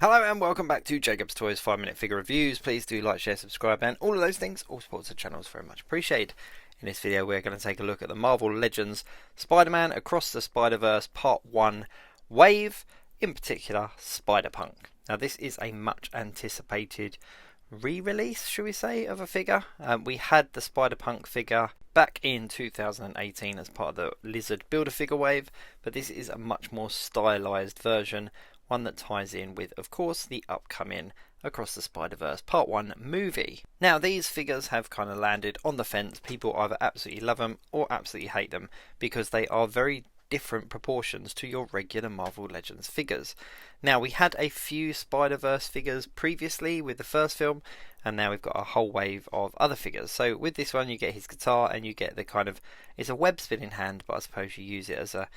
Hello and welcome back to Jacob's Toys 5 Minute Figure Reviews. Please do like, share, subscribe and all of those things. All supports the channel is very much appreciated. In this video we're going to take a look at the Marvel Legends Spider-Man Across the Spider-Verse Part 1 Wave, in particular Spider-Punk. Now this is a much anticipated re-release, should we say, of a figure. We had the Spider-Punk figure back in 2018 as part of the Lizard Build-A-Figure wave, but this is a much more stylized version, one that ties in with, of course, the upcoming Across the Spider-Verse Part 1 movie. Now, these figures have kind of landed on the fence. People either absolutely love them or absolutely hate them because they are very different proportions to your regular Marvel Legends figures. Now, we had a few Spider-Verse figures previously with the first film, and now we've got a whole wave of other figures. So with this one you get his guitar and you get the kind of, it's a web spinning hand, but I suppose you use it as a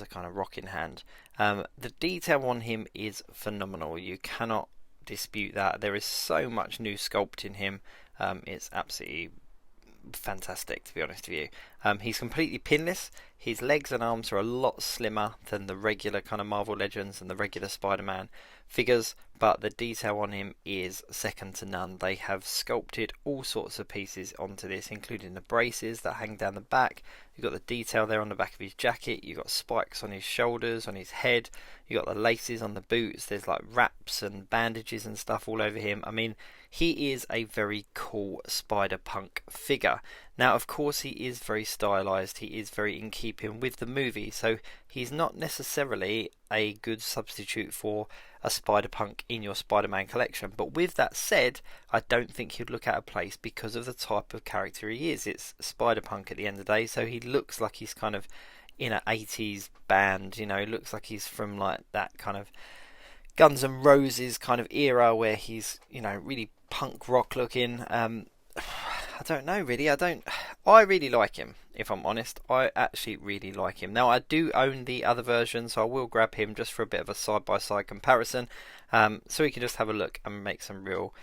kind of rocking hand. The detail on him is phenomenal. You cannot dispute that. There is so much new sculpt in him. It's absolutely fantastic, to be honest with you. He's completely pinless. His legs and arms are a lot slimmer than the regular kind of Marvel Legends and the regular Spider-Man figures, but the detail on him is second to none. They have sculpted all sorts of pieces onto this, including the braces that hang down the back. You've got the detail there on the back of his jacket. You've got spikes on his shoulders, on his head. You've got the laces on the boots. There's like wraps and bandages and stuff all over him. I mean, he is a very cool Spider-Punk figure. Now, of course, he is very stylized. He is very in keeping with the movie, so he's not necessarily a good substitute for a Spider-Punk in your Spider-Man collection. But with that said, I don't think he'd look out of place because of the type of character he is. It's Spider-Punk at the end of the day, so he looks like he's kind of in an 80s band. You know, he looks like he's from like that kind of Guns N' Roses kind of era where he's, you know, really punk rock looking. I don't know really. I really like him, if I'm honest. I actually really like him. Now I do own the other version, so I will grab him just for a bit of a side by side comparison, so we can just have a look and make some real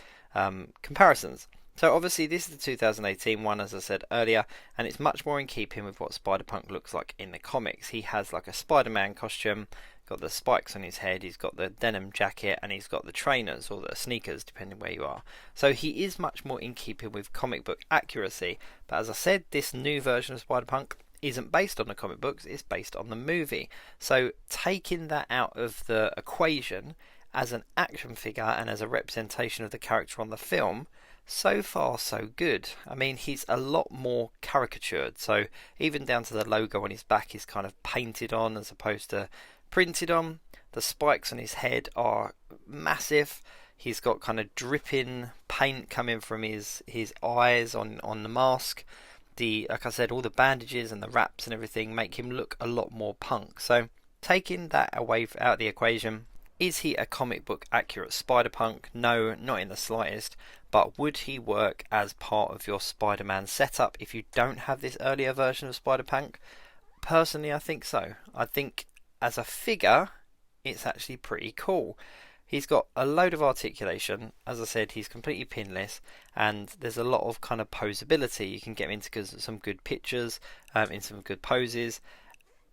comparisons. So obviously this is the 2018 one, as I said earlier, and it's much more in keeping with what Spider-Punk looks like in the comics. He has like a Spider-Man costume, got the spikes on his head, he's got the denim jacket, and he's got the trainers or the sneakers, depending where you are. So he is much more in keeping with comic book accuracy. But as I said, this new version of Spider-Punk isn't based on the comic books, it's based on the movie. So taking that out of the equation as an action figure and as a representation of the character on the film, so far so good. I mean, he's a lot more caricatured, so even down to the logo on his back is kind of painted on as opposed to printed on. The spikes on his head are massive. He's got kind of dripping paint coming from his eyes on the mask. Like I said, all the bandages and the wraps and everything make him look a lot more punk. So taking that away out of the equation, is he a comic book accurate Spider-Punk? No, not in the slightest. But would he work as part of your Spider-Man setup if you don't have this earlier version of Spider-Punk? Personally, I think so. I think as a figure, it's actually pretty cool. He's got a load of articulation. As I said, he's completely pinless, and there's a lot of kind of posability. You can get him into some good pictures, in some good poses.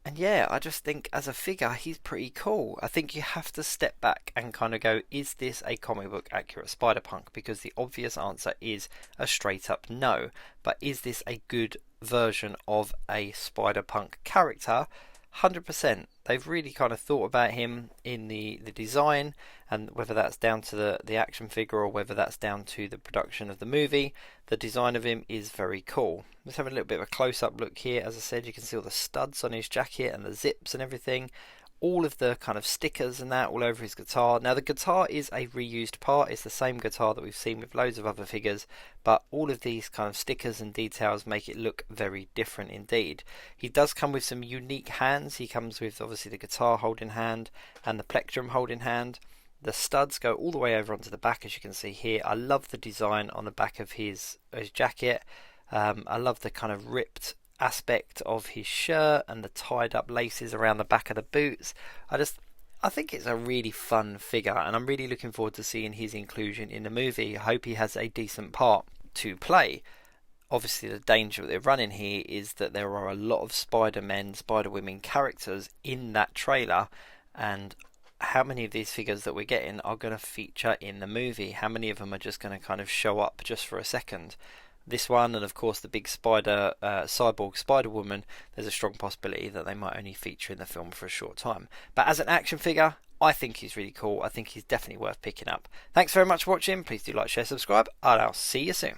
And yeah, I just think as a figure, he's pretty cool. I think you have to step back and kind of go, is this a comic book accurate Spider-Punk? Because the obvious answer is a straight up no. But is this a good version of a Spider-Punk character? 100%. They've really kind of thought about him in the design, and whether that's down to the action figure or whether that's down to the production of the movie, the design of him is very cool. Let's have a little bit of a close-up look here. As I said, you can see all the studs on his jacket and the zips and everything. All of the kind of stickers and that all over his guitar. Now the guitar is a reused part. It's the same guitar that we've seen with loads of other figures, but all of these kind of stickers and details make it look very different indeed. He does come with some unique hands. He comes with obviously the guitar holding hand and the plectrum holding hand. The studs go all the way over onto the back, as you can see here. I love the design on the back of his jacket. I love the kind of ripped aspect of his shirt and the tied up laces around the back of the boots. I think it's a really fun figure, and I'm really looking forward to seeing his inclusion in the movie. I hope he has a decent part to play. Obviously the danger that they're running here is that there are a lot of Spider-Men, Spider-Women characters in that trailer, and how many of these figures that we're getting are going to feature in the movie? How many of them are just going to kind of show up just for a second? This one, and of course the big cyborg Spider Woman, there's a strong possibility that they might only feature in the film for a short time. But as an action figure, I think he's really cool. I think he's definitely worth picking up. Thanks very much for watching. Please do like, share, subscribe, and I'll see you soon.